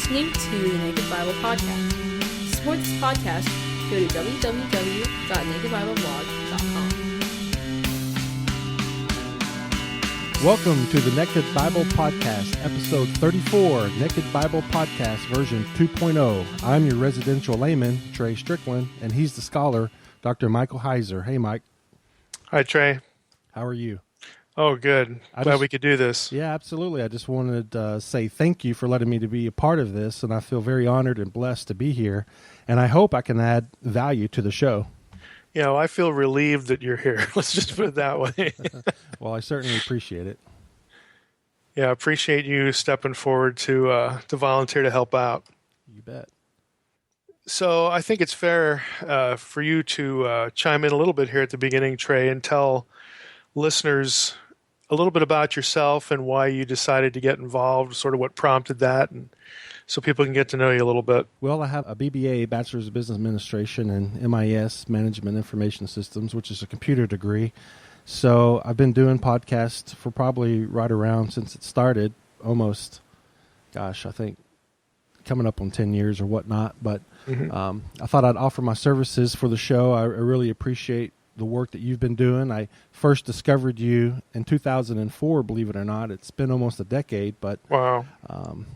listening to the Naked Bible Podcast. To support this podcast, go to www.nakedbibleblog.com. Welcome to the Naked Bible Podcast, episode 34, Naked Bible Podcast, version 2.0. I'm your residential layman, Trey Strickland, and he's the scholar, Dr. Michael Heiser. Hey, Mike. Hi, Trey. How are you? Oh, good. Glad we could do this. Yeah, absolutely. I just wanted to say thank you for letting me to be a part of this, and I feel very honored and blessed to be here, and I hope I can add value to the show. You know, I feel relieved that you're here. Let's just put it that way. Well, I certainly appreciate it. Yeah, I appreciate you stepping forward to volunteer to help out. You bet. So I think it's fair for you to chime in a little bit here at the beginning, Trey, and tell listeners a little bit about yourself and why you decided to get involved, sort of what prompted that, and so people can get to know you a little bit. Well, I have a BBA, Bachelor's of Business Administration, and MIS, Management Information Systems, which is a computer degree. So I've been doing podcasts for probably right around since it started, almost, I think coming up on 10 years or whatnot. But I thought I'd offer my services for the show. I really appreciate the work that you've been doing. I first discovered you in 2004, believe it or not. It's been almost a decade, but wow.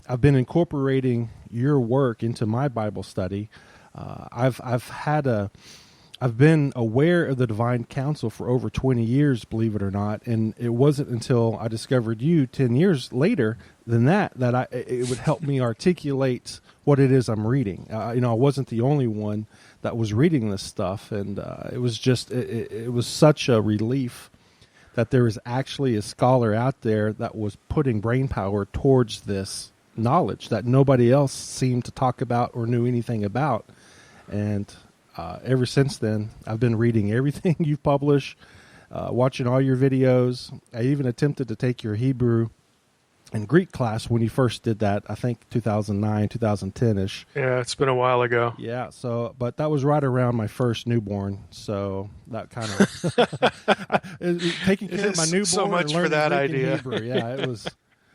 I've been incorporating your work into my Bible study. I've been aware of the divine counsel for over 20 years, believe it or not, and it wasn't until I discovered you 10 years later than that it would help me articulate what it is I'm reading. I wasn't the only one that was reading this stuff, and it was such a relief that there is actually a scholar out there that was putting brain power towards this knowledge that nobody else seemed to talk about or knew anything about. And ever since then, I've been reading everything you've published, watching all your videos. I even attempted to take your Hebrew and Greek class when you first did that, I think 2009, 2010-ish. Yeah, it's been a while ago. Yeah, but that was right around my first newborn, so that kind of taking care of my newborn. So much for that Greek idea. And Hebrew. Yeah, it was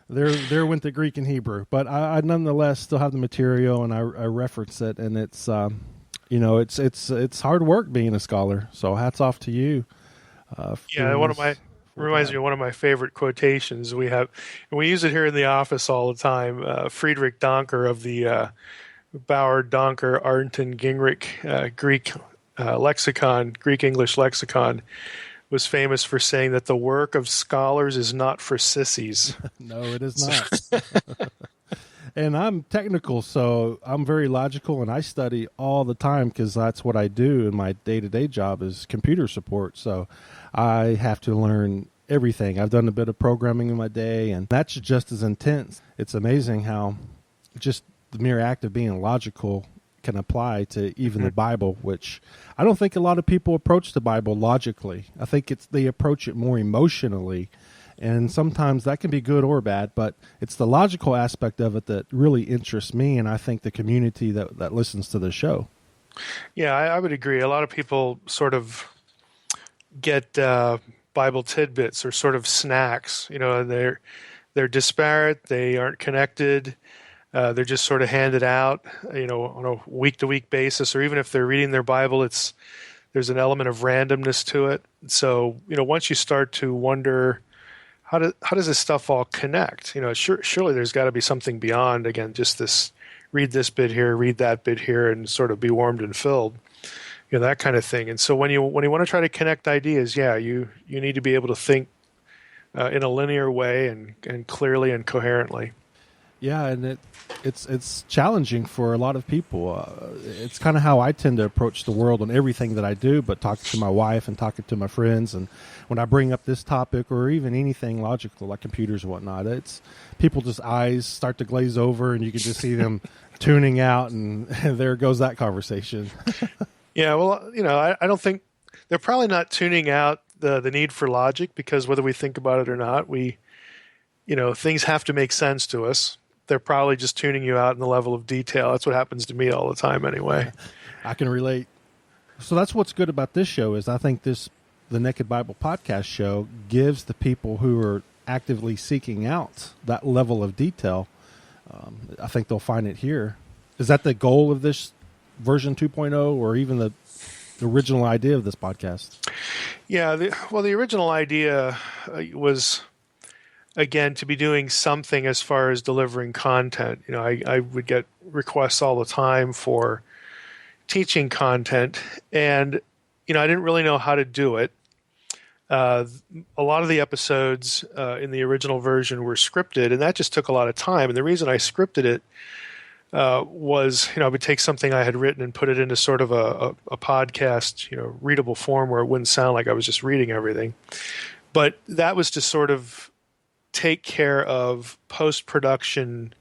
there went the Greek and Hebrew, but I nonetheless still have the material and I reference it, and it's it's hard work being a scholar. So hats off to you. Reminds me of one of my favorite quotations we have, and we use it here in the office all the time. Friedrich Donker of the Bauer Donker Arnton Gingrich Greek English lexicon was famous for saying that the work of scholars is not for sissies. No, it is not. And I'm technical, so I'm very logical, and I study all the time because that's what I do in my day-to-day job is computer support. So I have to learn everything. I've done a bit of programming in my day, and that's just as intense. It's amazing how just the mere act of being logical can apply to even the Bible, which I don't think a lot of people approach the Bible logically. I think they approach it more emotionally. And sometimes that can be good or bad, but it's the logical aspect of it that really interests me, and I think the community that listens to the show. Yeah, I would agree. A lot of people sort of get Bible tidbits or sort of snacks. They're disparate. They aren't connected. They're just sort of handed out, on a week-to-week basis, or even if they're reading their Bible, there's an element of randomness to it. So, once you start to wonder, how does this stuff all connect? Surely there's got to be something beyond, again, just this, read this bit here, read that bit here, and sort of be warmed and filled, that kind of thing. And so when you want to try to connect ideas, you need to be able to think in a linear way and clearly and coherently. Yeah, and it's challenging for a lot of people. It's kind of how I tend to approach the world on everything that I do, but talking to my wife and talking to my friends, and when I bring up this topic or even anything logical like computers and whatnot, it's people just eyes start to glaze over, and you can just see them tuning out, and there goes that conversation. Yeah, well, I don't think they're probably not tuning out the need for logic, because whether we think about it or not, things have to make sense to us. They're probably just tuning you out in the level of detail. That's what happens to me all the time anyway. I can relate. So that's what's good about this show is I think the Naked Bible Podcast show gives the people who are actively seeking out that level of detail I think they'll find it here. Is that the goal of this version 2.0, or even the original idea of this podcast? Yeah, the original idea was, again, to be doing something as far as delivering content. I would get requests all the time for teaching content, and I didn't really know how to do it. A lot of the episodes in the original version were scripted, and that just took a lot of time. And the reason I scripted it was, I would take something I had written and put it into sort of a podcast, readable form where it wouldn't sound like I was just reading everything. But that was to sort of take care of post-production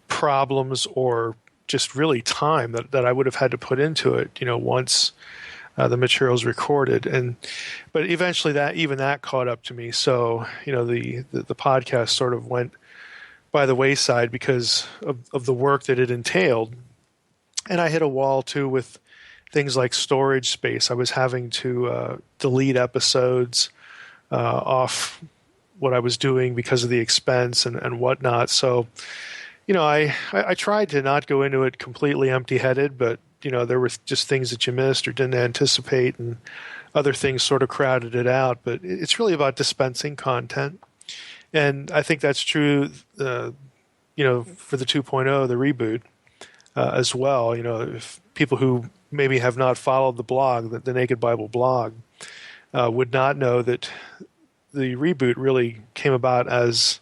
problems, or just really time that I would have had to put into it, once the material's recorded. But eventually that caught up to me. So, the podcast sort of went by the wayside because of the work that it entailed. And I hit a wall too with things like storage space. I was having to delete episodes off what I was doing because of the expense and whatnot. So, I tried to not go into it completely empty-headed, but there were just things that you missed or didn't anticipate, and other things sort of crowded it out. But it's really about dispensing content. And I think that's true, for the 2.0, the reboot, as well. If people who maybe have not followed the blog, the Naked Bible blog, would not know that the reboot really came about as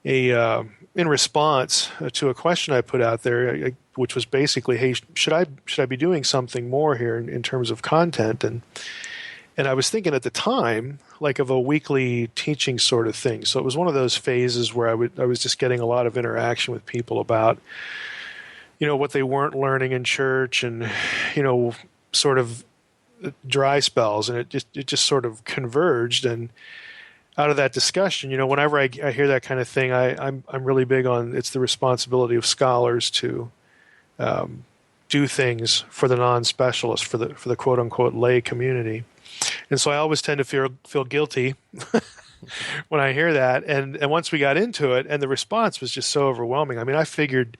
in response to a question I put out there, which was basically, hey, should I be doing something more here in terms of content? And I was thinking at the time, like, of a weekly teaching sort of thing. So it was one of those phases where I was just getting a lot of interaction with people about, what they weren't learning in church, and, sort of dry spells, and it just sort of converged. And out of that discussion, whenever I hear that kind of thing, I'm really big on, it's the responsibility of scholars to do things for the non-specialist, for the quote unquote lay community. And so I always tend to feel guilty when I hear that. And once we got into it, and the response was just so overwhelming. I mean, I figured,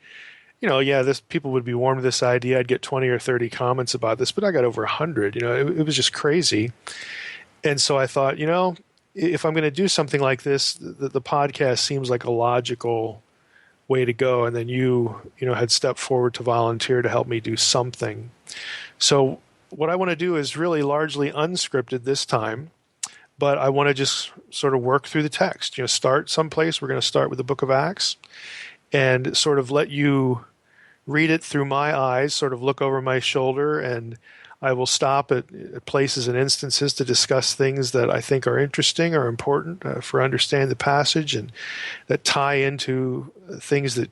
people would be warm to this idea. I'd get 20 or 30 comments about this, but I got over 100. It was just crazy. And so I thought, if I'm going to do something like this, the podcast seems like a logical way to go. And then you had stepped forward to volunteer to help me do something. So what I want to do is really largely unscripted this time, but I want to just sort of work through the text. Start someplace. We're going to start with the book of Acts, and sort of let you read it through my eyes, sort of look over my shoulder, and I will stop at places and instances to discuss things that I think are interesting or important for understanding the passage, and that tie into things that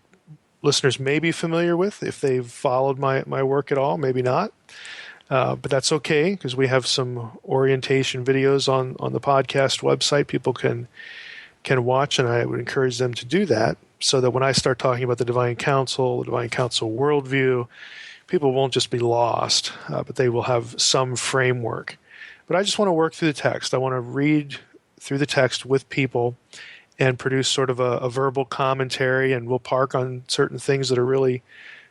listeners may be familiar with if they've followed my work at all, maybe not. But that's okay, because we have some orientation videos on the podcast website people can watch, and I would encourage them to do that, so that when I start talking about the Divine Counsel worldview, people won't just be lost, but they will have some framework. But I just want to work through the text. I want to read through the text with people and produce sort of a verbal commentary, and we'll park on certain things that are really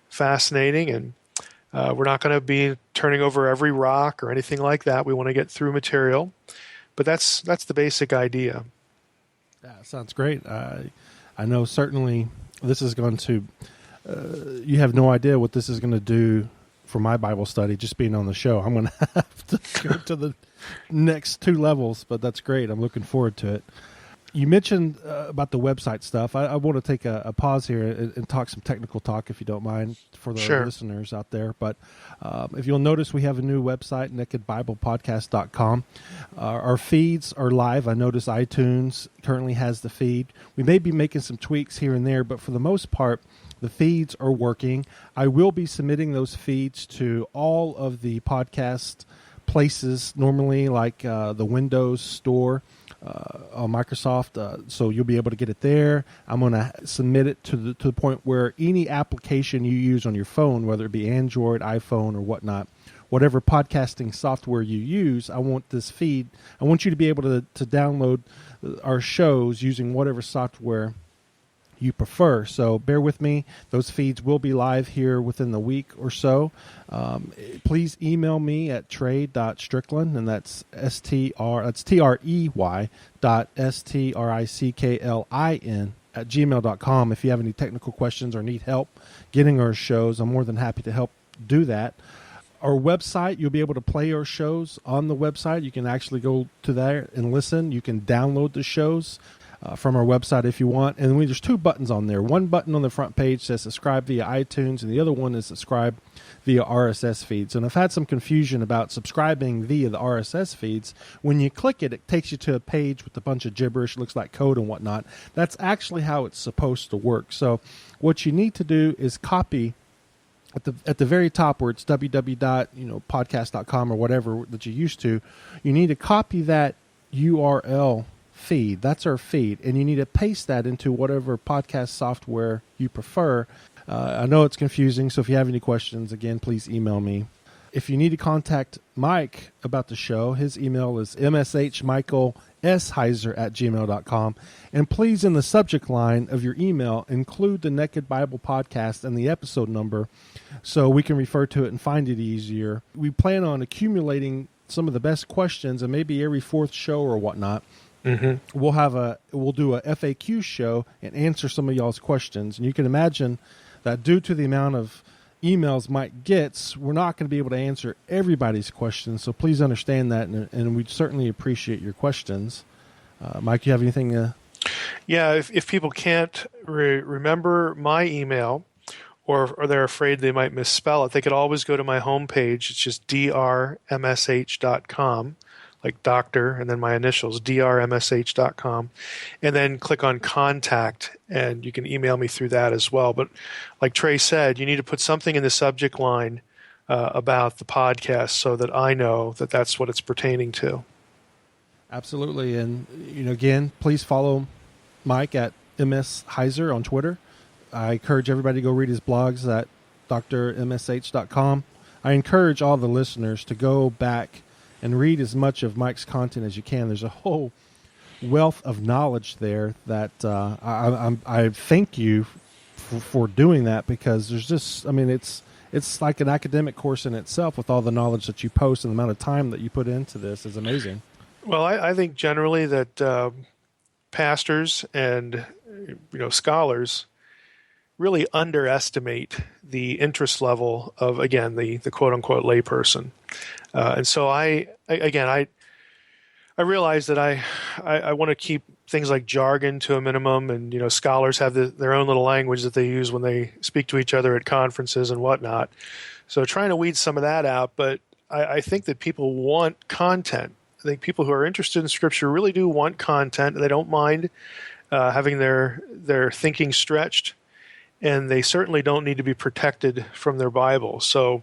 fascinating. And we're not going to be turning over every rock or anything like that. We want to get through material. But that's the basic idea. Yeah, sounds great. I know certainly this is going to... you have no idea what this is going to do for my Bible study, just being on the show. I'm going to have to go to the next 2 levels, but that's great. I'm looking forward to it. You mentioned about the website stuff. I want to take a pause here and talk some technical talk, if you don't mind, for the listeners out there. But if you'll notice, we have a new website, nakedbiblepodcast.com. Our feeds are live. I notice iTunes currently has the feed. We may be making some tweaks here and there, but for the most part, the feeds are working. I will be submitting those feeds to all of the podcast places, normally like the Windows Store on Microsoft, so you'll be able to get it there. I'm going to submit it to the point where any application you use on your phone, whether it be Android, iPhone, or whatnot, whatever podcasting software you use, I want this feed. I want you to be able to download our shows using whatever software you prefer. So bear with me. Those feeds will be live here within the week or so. Please email me at trey.strickland, and that's trey.striklin at gmail.com. If you have any technical questions or need help getting our shows, I'm more than happy to help do that. Our website, you'll be able to play our shows on the website. You can actually go to there and listen. You can download the shows from our website if you want. And there's two buttons on there. One button on the front page says subscribe via iTunes, and the other one is subscribe via RSS feeds. And I've had some confusion about subscribing via the RSS feeds. When you click it, it takes you to a page with a bunch of gibberish, looks like code and whatnot. That's actually how it's supposed to work. So what you need to do is copy at the very top where it's www.podcast.com or whatever that you used to, you need to copy that URL feed. That's our feed. And you need to paste that into whatever podcast software you prefer. I know it's confusing, so if you have any questions, again, please email me. If you need to contact Mike about the show, his email is mshmichaelsheiser@gmail.com. And please, in the subject line of your email, include the Naked Bible Podcast and the episode number so we can refer to it and find it easier. We plan on accumulating some of the best questions, and maybe every fourth show or whatnot, we'll do a FAQ show and answer some of y'all's questions. And you can imagine that due to the amount of emails Mike gets, we're not going to be able to answer everybody's questions. So please understand that, and we certainly appreciate your questions. Mike, you have anything? Yeah, if people can't remember my email, or they're afraid they might misspell it, they could always go to my homepage. It's just drmsh.com, like doctor, and then my initials, drmsh.com, and then click on contact, and you can email me through that as well. But like Trey said, you need to put something in the subject line about the podcast so that I know that that's what it's pertaining to. Absolutely. And, again, please follow Mike at MS Heiser on Twitter. I encourage everybody to go read his blogs at drmsh.com. I encourage all the listeners to go back and read as much of Mike's content as you can. There's a whole wealth of knowledge there that I thank you for doing that, because there's just, it's like an academic course in itself with all the knowledge that you post, and the amount of time that you put into this is amazing. Well, I think generally that pastors and scholars really underestimate the interest level of, again, the quote-unquote layperson. And so I realize that I want to keep things like jargon to a minimum, and scholars have their own little language that they use when they speak to each other at conferences and whatnot. So trying to weed some of that out, but I think that people want content. I think people who are interested in Scripture really do want content, and they don't mind having their thinking stretched, and they certainly don't need to be protected from their Bible. So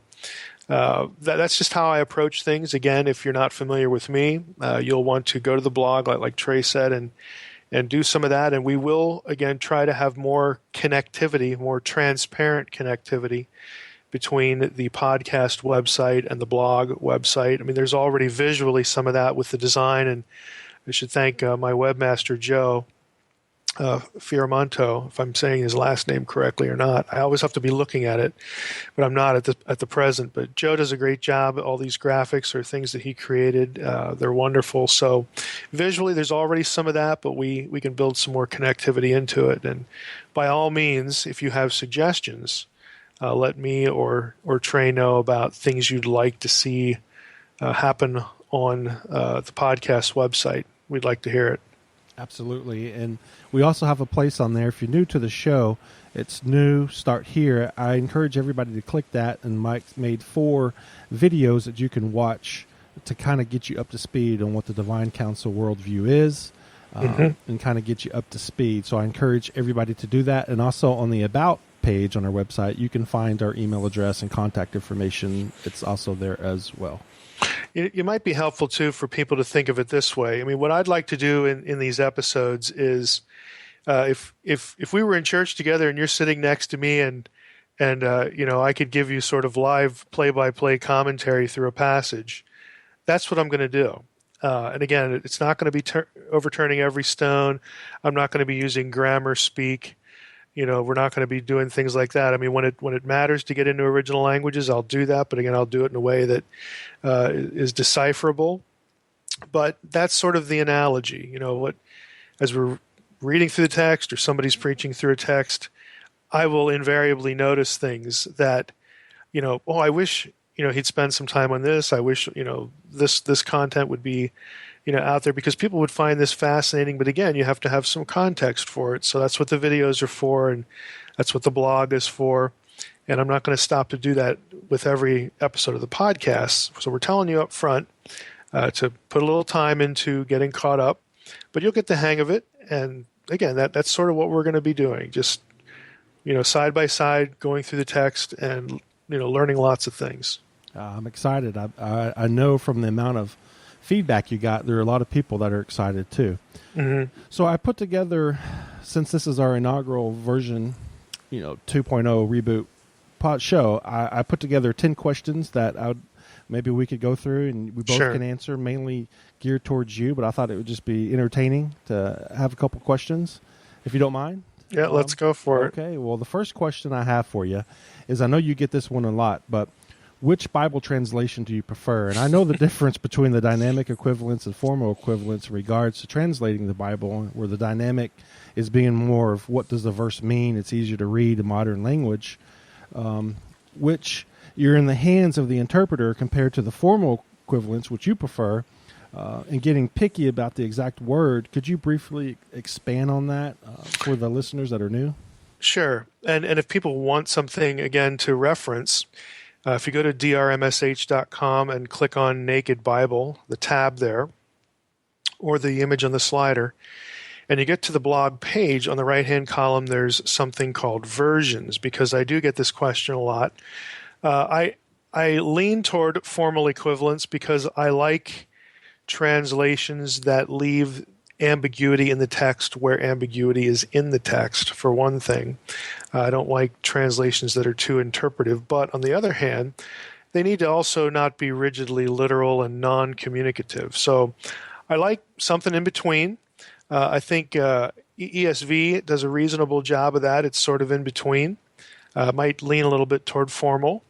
that's just how I approach things. Again, if you're not familiar with me, you'll want to go to the blog, like Trey said, and do some of that. And we will, again, try to have more connectivity, more transparent connectivity between the podcast website and the blog website. There's already visually some of that with the design, and I should thank my webmaster, Joe Fioramonto, if I'm saying his last name correctly or not. I always have to be looking at it, but I'm not at the present. But Joe does a great job. All these graphics are things that he created. They're wonderful. So visually, there's already some of that, but we can build some more connectivity into it. And by all means, if you have suggestions, let me or Trey know about things you'd like to see happen on the podcast website. We'd like to hear it. Absolutely. And we also have a place on there. If you're new to the show, it's new, start here. I encourage everybody to click that, and Mike's made 4 videos that you can watch to kind of get you up to speed on what the Divine Counsel worldview is, and kind of get you up to speed. So I encourage everybody to do that. And also on the About page on our website, you can find our email address and contact information. It's also there as well. It might be helpful, too, for people to think of it this way. What I'd like to do in these episodes is if we were in church together and you're sitting next to me and I could give you sort of live play-by-play commentary through a passage, that's what I'm going to do. And again, it's not going to be overturning every stone. I'm not going to be using grammar speak. We're not going to be doing things like that. I mean, when it matters to get into original languages, I'll do that. But again, I'll do it in a way that is decipherable. But that's sort of the analogy. As we're reading through the text or somebody's preaching through a text, I will invariably notice things that, I wish, he'd spend some time on this. I wish, this content would be, out there, because people would find this fascinating. But again, you have to have some context for it. So that's what the videos are for, and that's what the blog is for. And I'm not going to stop to do that with every episode of the podcast. So we're telling you up front to put a little time into getting caught up, but you'll get the hang of it. And again, that's sort of what we're going to be doing. Just, side by side, going through the text and, learning lots of things. I'm excited. I know from the amount of feedback you got, there are a lot of people that are excited too. Mm-hmm. So I put together, since this is our inaugural version, 2.0 reboot pod show, I put together 10 questions that maybe we could go through and we both Sure. can answer, mainly geared towards you, but I thought it would just be entertaining to have a couple questions, if you don't mind. Yeah, let's go for it. Okay, well, the first question I have for you is, I know you get this one a lot, but which Bible translation do you prefer? And I know the difference between the dynamic equivalence and formal equivalence in regards to translating the Bible, where the dynamic is being more of what does the verse mean? It's easier to read in modern language, which you're in the hands of the interpreter, compared to the formal equivalence, which you prefer, and getting picky about the exact word. Could you briefly expand on that for the listeners that are new? Sure. And if people want something, again, to reference, if you go to drmsh.com and click on Naked Bible, the tab there, or the image on the slider, and you get to the blog page, on the right-hand column, there's something called versions, because I do get this question a lot. I lean toward formal equivalence because I like translations that leave ambiguity in the text where ambiguity is in the text, for one thing. I don't like translations that are too interpretive, but on the other hand, they need to also not be rigidly literal and non-communicative. So I like something in between. I think ESV does a reasonable job of that. It's sort of in between. Might lean a little bit toward formal.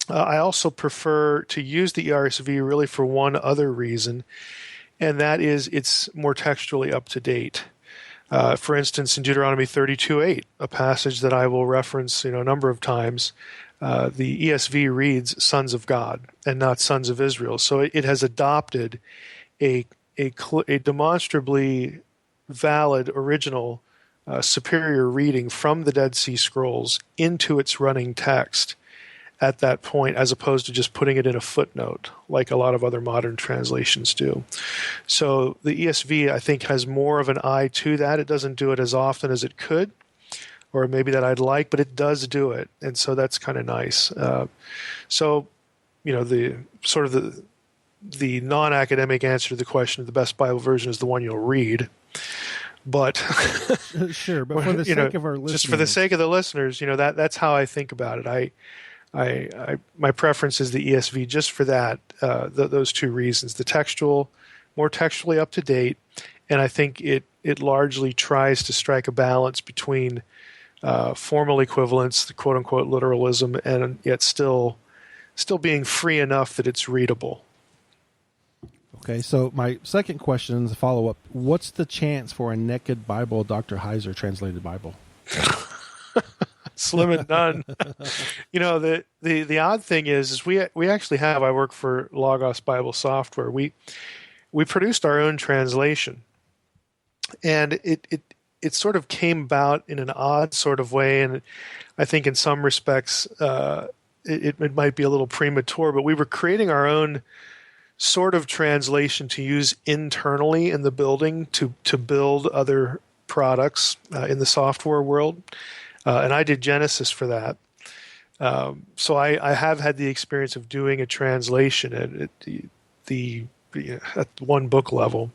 I also prefer to use the ERSV really for one other reason, and that is it's more textually up to date. For instance, in Deuteronomy 32:8, a passage that I will reference a number of times, the ESV reads "sons of God" and not "sons of Israel." So it has adopted a demonstrably valid original superior reading from the Dead Sea Scrolls into its running text at that point, as opposed to just putting it in a footnote like a lot of other modern translations do. So the ESV, I think, has more of an eye to that. It doesn't do it as often as it could, or maybe that I'd like, but it does do it, and so that's kind of nice. So, the sort of the non-academic answer to the question of the best Bible version is the one you'll read. But sure, but for the sake of our listeners, just for the sake of the listeners, that's how I think about it. My preference is the ESV just for that, those two reasons: the more textually up to date, and I think it largely tries to strike a balance between formal equivalence, the quote unquote literalism, and yet still being free enough that it's readable. Okay, so my second question is a follow-up. What's the chance for a Naked Bible, Dr. Heiser translated Bible? Slim and none. The odd thing is we actually have. I work for Logos Bible Software. We produced our own translation, and it sort of came about in an odd sort of way, and I think in some respects it might be a little premature. But we were creating our own sort of translation to use internally in the building to build other products in the software world. And I did Genesis for that. So I have had the experience of doing a translation at one book level.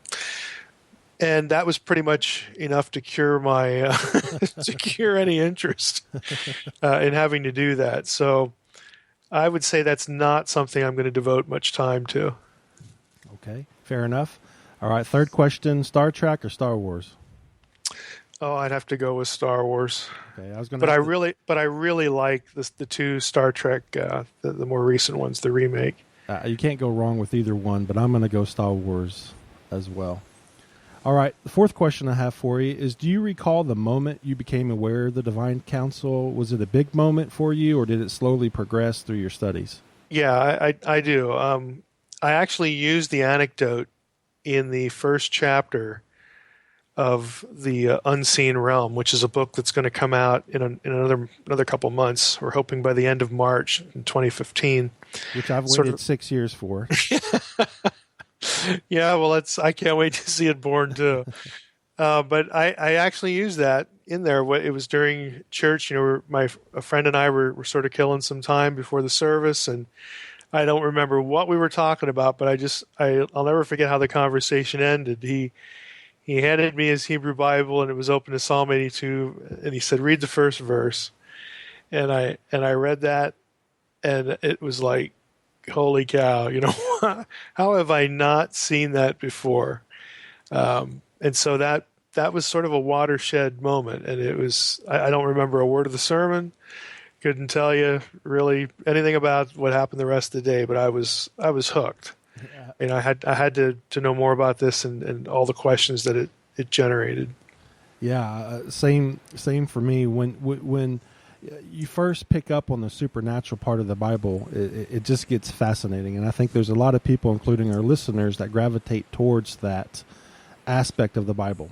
And that was pretty much enough to cure my to cure any interest in having to do that. So I would say that's not something I'm going to devote much time to. Okay, fair enough. All right, third question, Star Trek or Star Wars? Oh, I'd have to go with Star Wars. Okay, I was going But to. I really like the two Star Trek, the more recent ones, the remake. You can't go wrong with either one, but I'm going to go Star Wars as well. All right, the fourth question I have for you is: do you recall the moment you became aware of the divine counsel? Was it a big moment for you, or did it slowly progress through your studies? Yeah, I do. I actually used the anecdote in the first chapter of the Unseen Realm, which is a book that's going to come out in another couple months. We're hoping by the end of March in 2015. Which I've Sort waited of- 6 years for. Yeah, well, I can't wait to see it born too. But I actually used that in there. It was during church. A friend and I were sort of killing some time before the service, and I don't remember what we were talking about, but I'll never forget how the conversation ended. He handed me his Hebrew Bible, and it was open to Psalm 82, and he said, "Read the first verse." And I read that, and it was like, holy cow, how have I not seen that before? And so that was sort of a watershed moment, and it was, I don't remember a word of the sermon, couldn't tell you really anything about what happened the rest of the day, but I was hooked. I had to know more about this and all the questions that it generated. Yeah, same for me. When you first pick up on the supernatural part of the Bible, it just gets fascinating, and I think there's a lot of people, including our listeners, that gravitate towards that aspect of the Bible.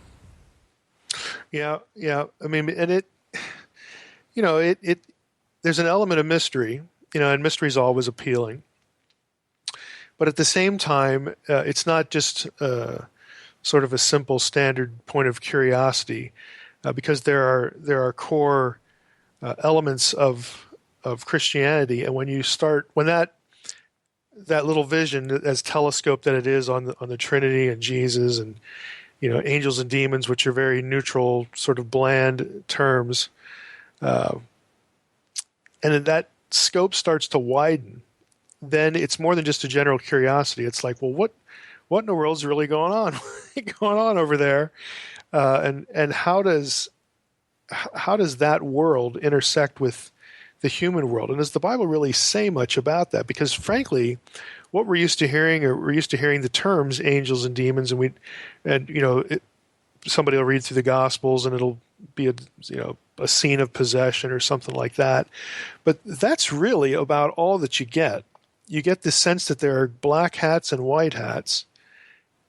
Yeah. I mean, and it there's an element of mystery, and mystery is always appealing. But at the same time, it's not just sort of a simple standard point of curiosity, because there are core elements of Christianity, and when that little vision, as telescope that it is on the Trinity and Jesus and angels and demons, which are very neutral, sort of bland terms, and then that scope starts to widen, then it's more than just a general curiosity. It's like, well, what in the world's really going on? Going on over there? And how does that world intersect with the human world? And does the Bible really say much about that? Because frankly, what we're used to hearing the terms angels and demons, somebody will read through the Gospels and it'll be a scene of possession or something like that. But that's really about all that you get. You get this sense that there are black hats and white hats,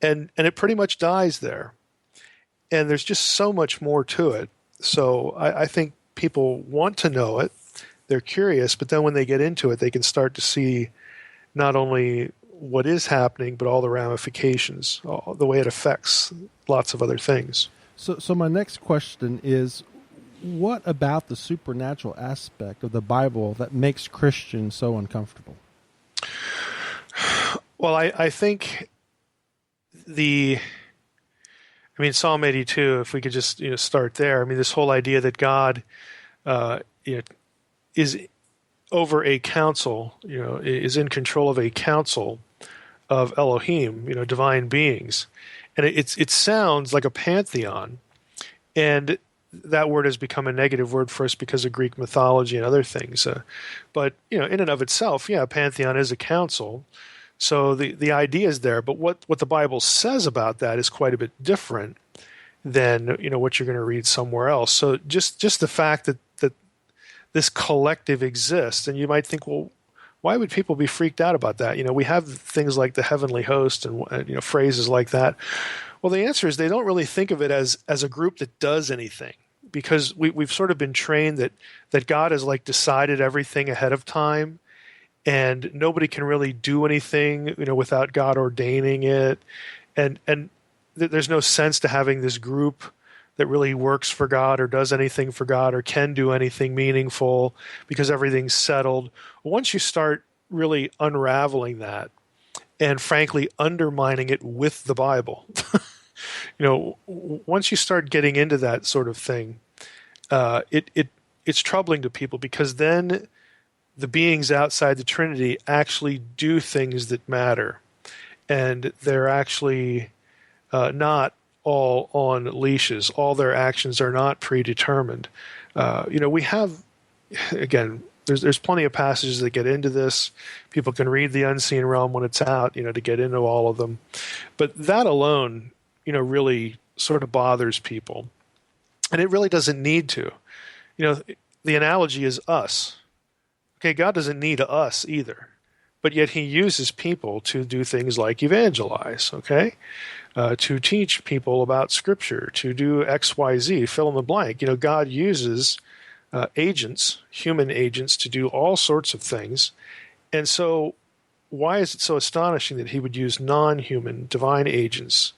and it pretty much dies there. And there's just so much more to it. So I think people want to know it. They're curious, but then when they get into it, they can start to see not only what is happening, but all the ramifications, the way it affects lots of other things. So my next question is, what about the supernatural aspect of the Bible that makes Christians so uncomfortable? Well, I think Psalm 82, if we could just start there. I mean, this whole idea that God is over a council, is in control of a council of Elohim, divine beings. And it sounds like a pantheon, and that word has become a negative word for us because of Greek mythology and other things. But in and of itself, a pantheon is a council. So the idea is there, but what the Bible says about that is quite a bit different than what you're going to read somewhere else. So just the fact that this collective exists, and you might think, well, why would people be freaked out about that? We have things like the heavenly host and phrases like that. Well, the answer is they don't really think of it as a group that does anything, because we've sort of been trained that God has decided everything ahead of time, and nobody can really do anything without God ordaining it, and there's no sense to having this group that really works for God or does anything for God or can do anything meaningful because everything's settled. Once you start really unraveling that and frankly undermining it with the Bible, once you start getting into that sort of thing, it's troubling to people, because then the beings outside the Trinity actually do things that matter, and they're actually not all on leashes. All their actions are not predetermined. We have, again, there's plenty of passages that get into this. People can read The Unseen Realm when it's out, to get into all of them. But that alone, really sort of bothers people. And it really doesn't need to. The analogy is us. Okay, God doesn't need us either. But yet he uses people to do things like evangelize, okay? To teach people about Scripture, to do X, Y, Z, fill in the blank. God uses agents, human agents, to do all sorts of things. And so why is it so astonishing that he would use non-human divine agents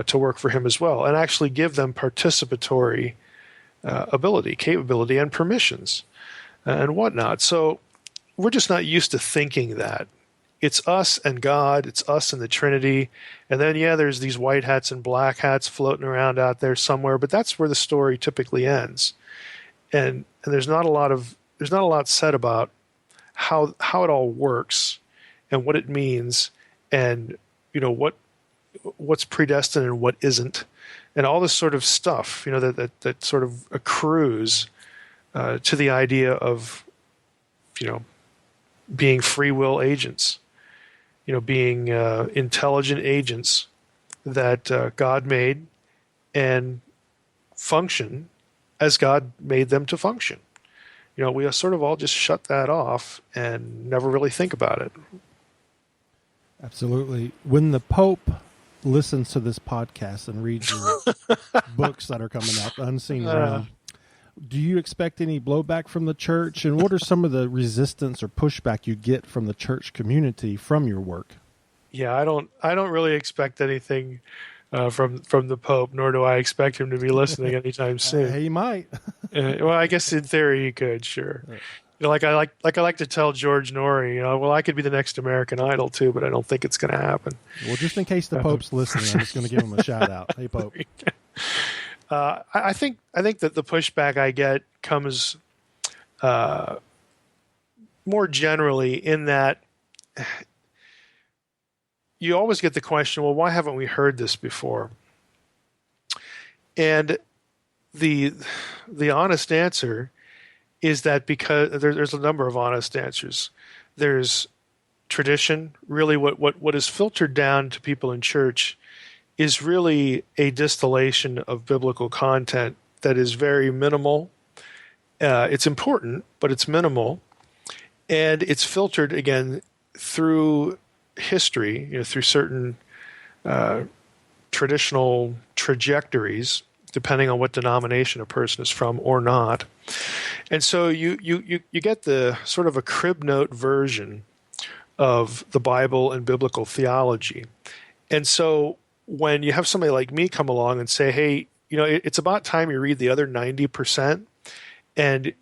to work for him as well, and actually give them participatory ability, capability, and permissions and whatnot? So we're just not used to thinking that. It's us and God, it's us and the Trinity, and then, there's these white hats and black hats floating around out there somewhere, but that's where the story typically ends. And there's not a lot said about how it all works and what it means, and what's predestined and what isn't, and all this sort of stuff that sort of accrues to the idea of being free will agents, being intelligent agents that God made and function as God made them to function. We sort of all just shut that off and never really think about it. Absolutely. When the Pope listens to this podcast and reads your books that are coming out, Unseen Realm, do you expect any blowback from the church? And what are some of the resistance or pushback you get from the church community from your work? Yeah, I don't really expect anything from the Pope, nor do I expect him to be listening anytime soon. He might. Well, I guess in theory he could, sure. Like I like to tell George Norrie, well, I could be the next American Idol too, but I don't think it's going to happen. Well, just in case the Pope's listening, I'm just going to give him a shout out. Hey, Pope. I think that the pushback I get comes more generally in that you always get the question, well, why haven't we heard this before? And the honest answer is that because there's a number of honest answers. There's tradition. Really, what is filtered down to people in church is really a distillation of biblical content that is very minimal. It's important, but it's minimal, and it's filtered again through history, through certain traditional trajectories, depending on what denomination a person is from or not. And so you get the sort of a crib note version of the Bible and biblical theology. And so when you have somebody like me come along and say, hey, it's about time you read the other 90% and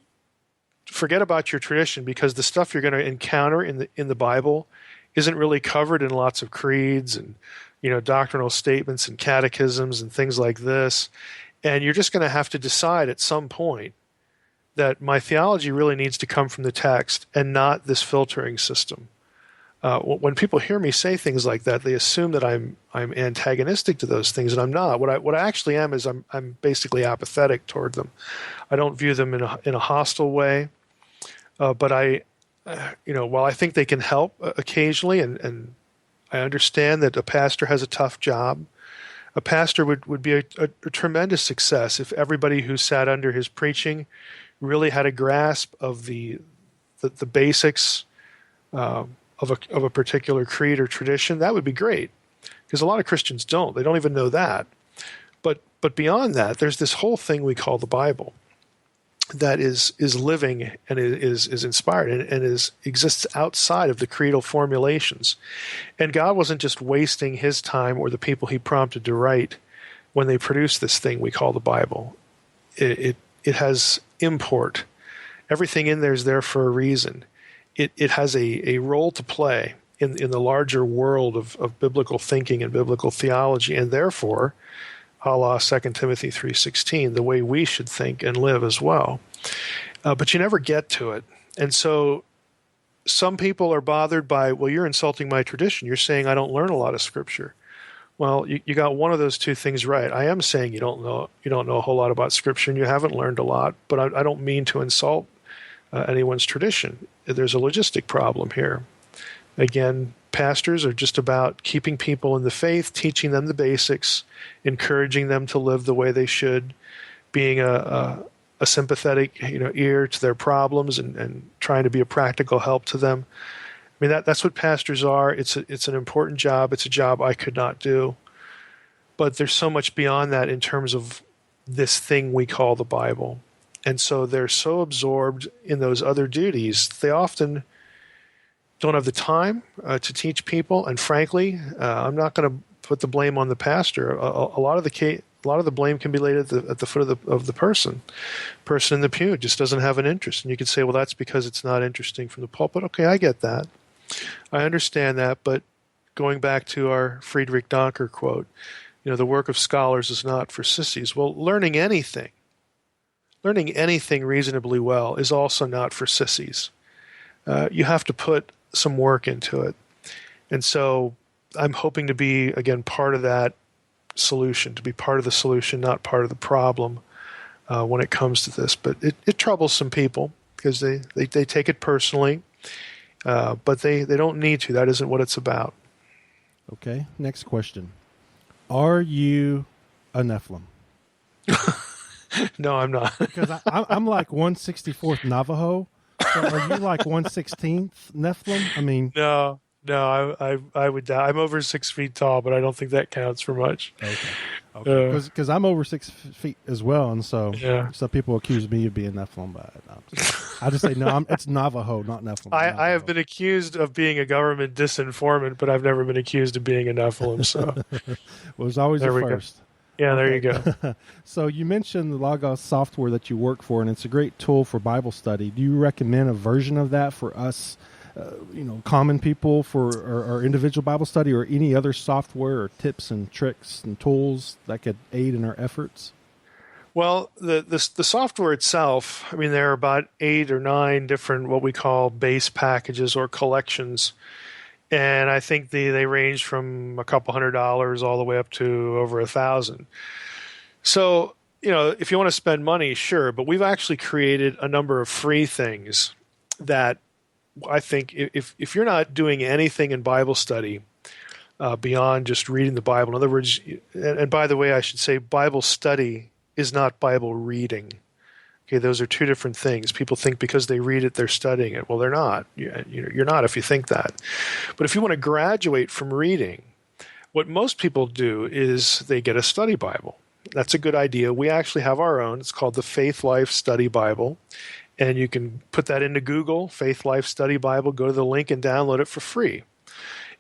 forget about your tradition, because the stuff you're going to encounter in the Bible isn't really covered in lots of creeds and doctrinal statements and catechisms and things like this. And you're just going to have to decide at some point that my theology really needs to come from the text and not this filtering system. When people hear me say things like that, they assume that I'm antagonistic to those things, and I'm not. What I actually am is I'm basically apathetic toward them. I don't view them in a hostile way, but while I think they can help occasionally, and I understand that a pastor has a tough job, a pastor would be a tremendous success if everybody who sat under his preaching really had a grasp of the basics of a particular creed or tradition. That would be great, because a lot of Christians don't. They don't even know that. But beyond that, there's this whole thing we call the Bible that is living and is inspired and exists outside of the creedal formulations. And God wasn't just wasting his time or the people he prompted to write when they produced this thing we call the Bible. It has import. Everything in there is there for a reason. It has a role to play in the larger world of biblical thinking and biblical theology, and therefore, a la 2 Timothy 3:16, the way we should think and live as well. But you never get to it. And so some people are bothered by, well, you're insulting my tradition. You're saying I don't learn a lot of Scripture. Well, you got one of those two things right. I am saying you don't know a whole lot about Scripture and you haven't learned a lot, but I don't mean to insult anyone's tradition. There's a logistic problem here. Again, pastors are just about keeping people in the faith, teaching them the basics, encouraging them to live the way they should, being a sympathetic ear to their problems and trying to be a practical help to them. I mean, that's what pastors are. It's an important job. It's a job I could not do. But there's so much beyond that in terms of this thing we call the Bible. And so they're so absorbed in those other duties, they often don't have the time to teach people. And frankly, I'm not going to put the blame on the pastor. A lot of the blame can be laid at the foot of the person in the pew just doesn't have an interest. And you could say, well, that's because it's not interesting from the pulpit. Okay, I get that. I understand that, but going back to our Friedrich Donker quote, the work of scholars is not for sissies. Well, learning anything reasonably well is also not for sissies. You have to put some work into it. And so I'm hoping to be, again, part of that solution, to be part of the solution, not part of the problem when it comes to this. But it troubles some people because they take it personally. But they don't need to. That isn't what it's about. Okay, next question. Are you a Nephilim? No, I'm not. Because I'm like 164th Navajo. So are you like 116th Nephilim? I mean... No, I would die. I'm over 6 feet tall, but I don't think that counts for much. Okay. Because I'm over 6 feet as well, and so some people accuse me of being Nephilim, but I just say no. It's Navajo, not Nephilim. I have been accused of being a government disinformant, but I've never been accused of being a Nephilim. So well, there's always a first. Yeah, there you go. So you mentioned the Logos software that you work for, and it's a great tool for Bible study. Do you recommend a version of that for us? Common people for our individual Bible study, or any other software or tips and tricks and tools that could aid in our efforts? Well, the software itself, I mean, there are about 8 or 9 different what we call base packages or collections. And I think they range from a couple $100 all the way up to over $1,000. So, if you want to spend money, sure. But we've actually created a number of free things that I think if you're not doing anything in Bible study beyond just reading the Bible, in other words, and by the way, I should say Bible study is not Bible reading. Okay, those are two different things. People think because they read it, they're studying it. Well, they're not. You're not if you think that. But if you want to graduate from reading, what most people do is they get a study Bible. That's a good idea. We actually have our own. It's called the Faith Life Study Bible. And you can put that into Google, Faith Life Study Bible, go to the link and download it for free.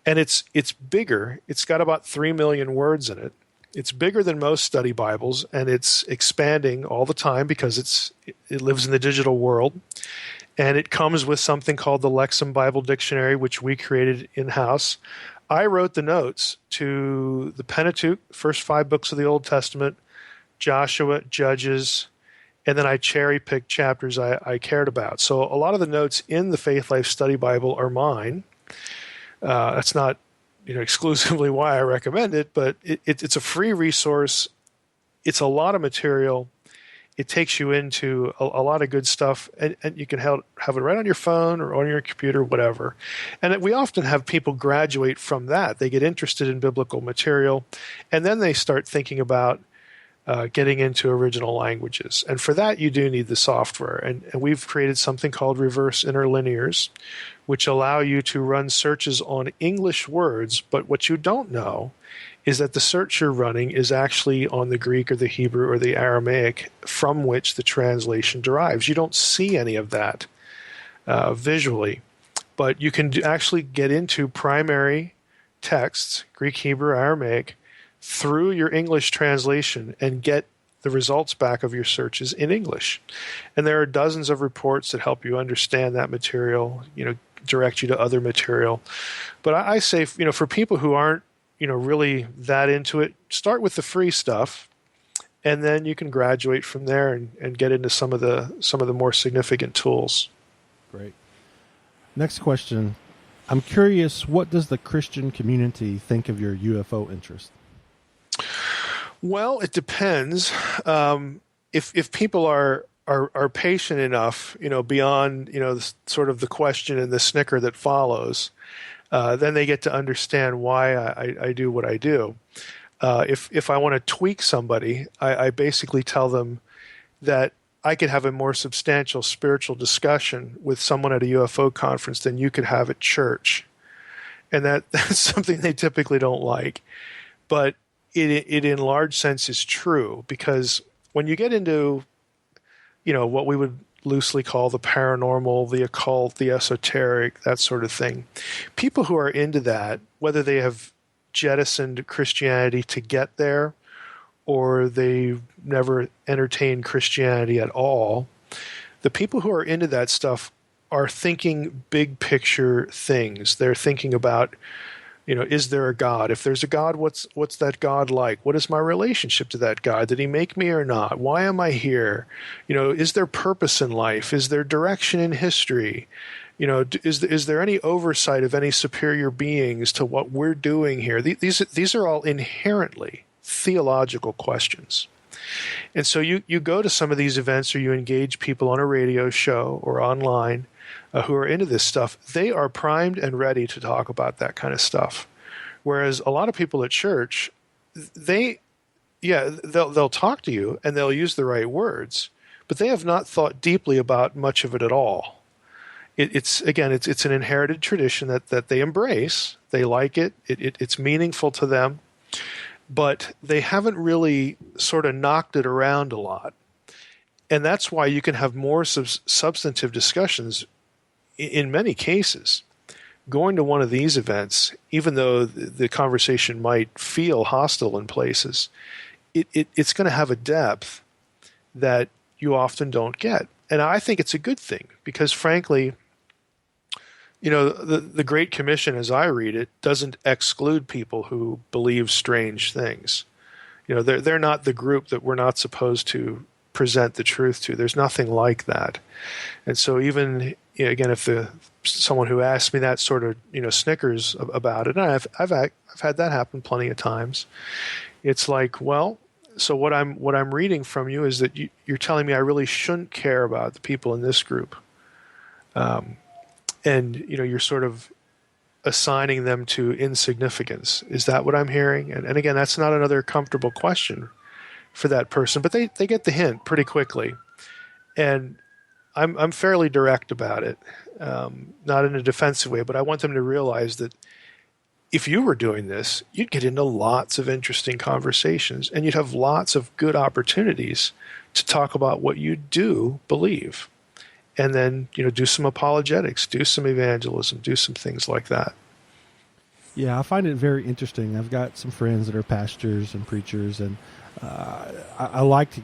And it's bigger. It's got about 3 million words in it. It's bigger than most study Bibles, and it's expanding all the time because it lives in the digital world. And it comes with something called the Lexham Bible Dictionary, which we created in-house. I wrote the notes to the Pentateuch, first 5 books of the Old Testament, Joshua, Judges, and then I cherry-picked chapters I cared about. So a lot of the notes in the Faith Life Study Bible are mine. That's not exclusively why I recommend it, but it's a free resource. It's a lot of material. It takes you into a lot of good stuff, and you can have it right on your phone or on your computer, whatever. And we often have people graduate from that. They get interested in biblical material, and then they start thinking about getting into original languages. And for that, you do need the software. And we've created something called reverse interlinears, which allow you to run searches on English words. But what you don't know is that the search you're running is actually on the Greek or the Hebrew or the Aramaic from which the translation derives. You don't see any of that visually. But you can actually get into primary texts, Greek, Hebrew, Aramaic, through your English translation and get the results back of your searches in English. And there are dozens of reports that help you understand that material, direct you to other material. But I say, for people who aren't, really that into it, start with the free stuff, and then you can graduate from there and get into some of the more significant tools. Great. Next question. I'm curious, what does the Christian community think of your UFO interest? Well, it depends. If people are patient enough, beyond sort of the question and the snicker that follows, then they get to understand why I do what I do. If I want to tweak somebody, I basically tell them that I could have a more substantial spiritual discussion with someone at a UFO conference than you could have at church, and that's something they typically don't like. But it in large sense is true, because when you get into what we would loosely call the paranormal, the occult, the esoteric, that sort of thing, people who are into that, whether they have jettisoned Christianity to get there or they never entertained Christianity at all, the people who are into that stuff are thinking big picture things. They're thinking about, is there a God? If there's a God, what's that God like? What is my relationship to that God? Did he make me or not? Why am I here? Is there purpose in life? Is there direction in history? Is there any oversight of any superior beings to what we're doing here? These are all inherently theological questions. And so you go to some of these events, or you engage people on a radio show or online who are into this stuff. They are primed and ready to talk about that kind of stuff. Whereas a lot of people at church, they'll talk to you and they'll use the right words, but they have not thought deeply about much of it at all. It's an inherited tradition that they embrace. They like it. It's meaningful to them, but they haven't really sort of knocked it around a lot. And that's why you can have more substantive discussions in many cases. Going to one of these events, even though the conversation might feel hostile in places, it's going to have a depth that you often don't get. And I think it's a good thing, because frankly, the Great Commission, as I read it, doesn't exclude people who believe strange things. They're not the group that we're not supposed to present the truth to. There's nothing like that. And so even, again, if someone who asks me that sort of, snickers about it, and I've had that happen plenty of times, it's like, well, so what I'm reading from you is that you're telling me I really shouldn't care about the people in this group. And you're sort of assigning them to insignificance. Is that what I'm hearing? And again, that's not another comfortable question for that person, but they get the hint pretty quickly. And I'm fairly direct about it, not in a defensive way, but I want them to realize that if you were doing this, you'd get into lots of interesting conversations, and you'd have lots of good opportunities to talk about what you do believe. And then, do some apologetics, do some evangelism, do some things like that. Yeah, I find it very interesting. I've got some friends that are pastors and preachers, and I like to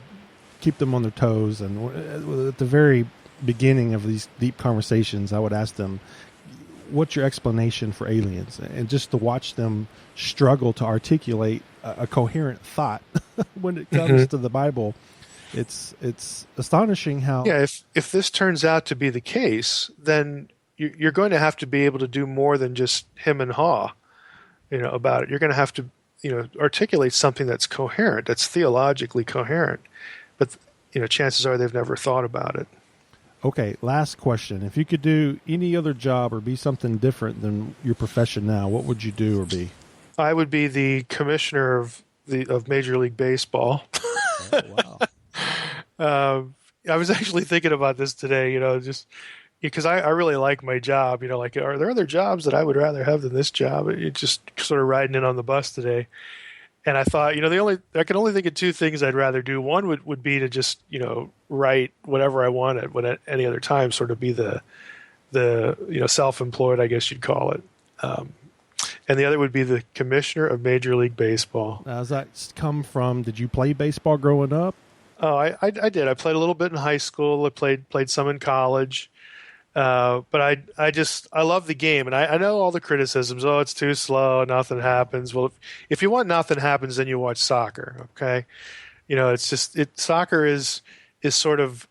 keep them on their toes. And at the very beginning of these deep conversations, I would ask them, what's your explanation for aliens? And just to watch them struggle to articulate a coherent thought when it comes to the Bible. It's astonishing how... Yeah, if this turns out to be the case, then you're going to have to be able to do more than just him and haw, about it. You're going to have to, articulate something that's coherent, that's theologically coherent. But, chances are they've never thought about it. Okay, last question. If you could do any other job or be something different than your profession now, what would you do or be? I would be the commissioner of Major League Baseball. Oh, wow. I was actually thinking about this today, just because I really like my job, like, are there other jobs that I would rather have than this job? It's just sort of riding in on the bus today. And I thought, I can only think of two things I'd rather do. One would be to just, write whatever I want at any other time, sort of be the self-employed, I guess you'd call it. And the other would be the commissioner of Major League Baseball. Now, does that come from, did you play baseball growing up? Oh, I did. I played a little bit in high school. I played some in college. But I love the game, and I know all the criticisms. Oh, it's too slow. Nothing happens. Well, if you want nothing happens, then you watch soccer. Okay. It's just, soccer is sort of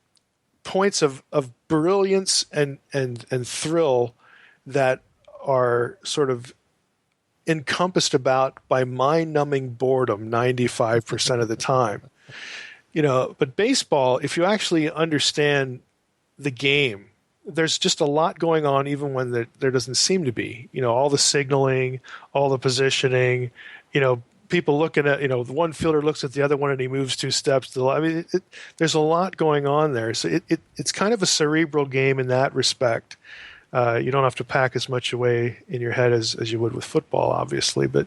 points of brilliance and thrill that are sort of encompassed about by mind-numbing boredom 95% of the time. But baseball, if you actually understand the game, there's just a lot going on even when there doesn't seem to be. All the signaling, all the positioning, people looking at, the one fielder looks at the other one and he moves 2 steps. There's a lot going on there. So it's kind of a cerebral game in that respect. You don't have to pack as much away in your head as you would with football, obviously, but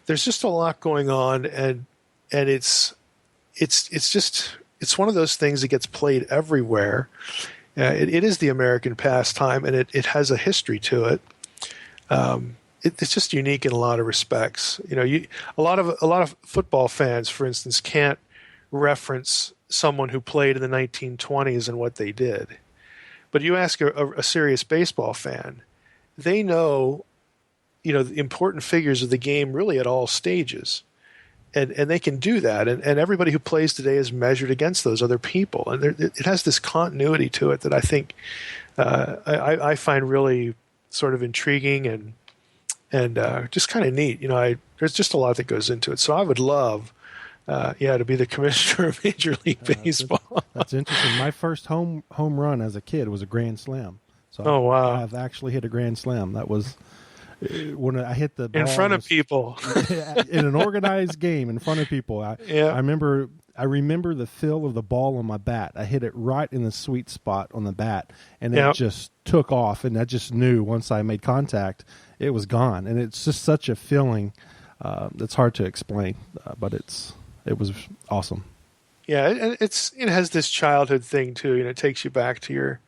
there's just a lot going on, and it's one of those things that gets played everywhere. It is the American pastime, and it has a history to it. It's just unique in a lot of respects. A lot of football fans, for instance, can't reference someone who played in the 1920s and what they did. But you ask a serious baseball fan, they know, the important figures of the game really at all stages. And they can do that. And everybody who plays today is measured against those other people. And it has this continuity to it that I think I find really sort of intriguing and just kind of neat. There's just a lot that goes into it. So I would love to be the commissioner of Major League Baseball. That's interesting. My first home run as a kid was a grand slam. So oh, wow. I've actually hit a grand slam. That was when I hit the ball in front of people in an organized game in front of people. I remember the feel of the ball on my bat. I hit it right in the sweet spot on the bat, and it just took off. And I just knew once I made contact, it was gone. And it's just such a feeling that's hard to explain, but it was awesome. Yeah, and it has this childhood thing too. It takes you back to your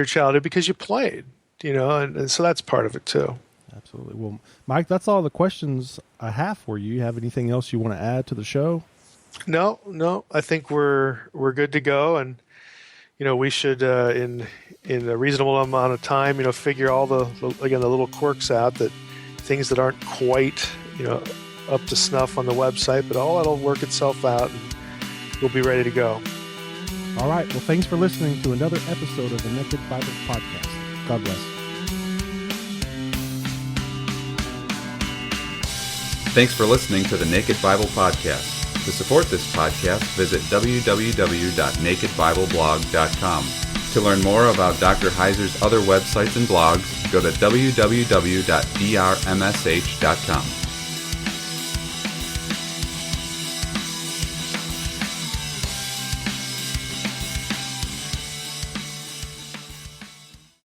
childhood because you played. And so that's part of it too. Absolutely. Well, Mike, that's all the questions I have for you. You have anything else you want to add to the show? No. I think we're good to go, and we should in a reasonable amount of time, figure all the little quirks out, that things that aren't quite up to snuff on the website, but all that'll work itself out, and we'll be ready to go. All right. Well, thanks for listening to another episode of the Naked Bible Podcast. God bless. Thanks for listening to the Naked Bible Podcast. To support this podcast, visit www.nakedbibleblog.com. To learn more about Dr. Heiser's other websites and blogs, go to www.drmsh.com.